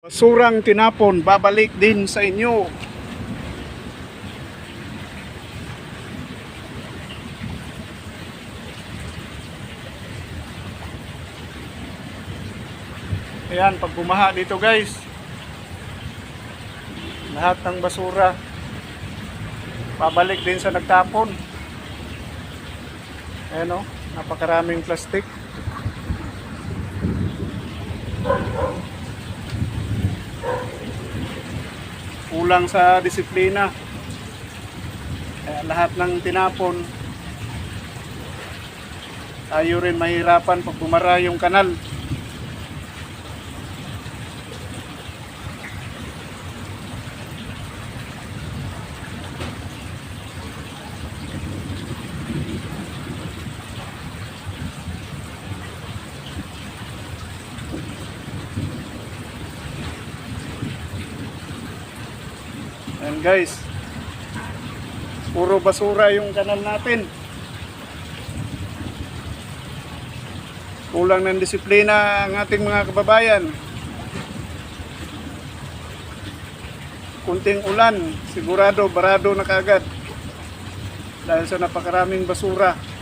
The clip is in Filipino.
Basurang tinapon, babalik din sa inyo. Ayan, pag bumaha dito guys, lahat ng basura babalik din sa nagtapon. Ayan o, napakaraming plastic. Kulang sa disiplina. Kaya lahat ng tinapon, tayo rin mahirapan pag bumara yung kanal. Ayan guys, puro basura yung kanal natin. Kulang ng disiplina ang ating mga kababayan. Kunting ulan, sigurado barado na kaagad dahil sa napakaraming basura.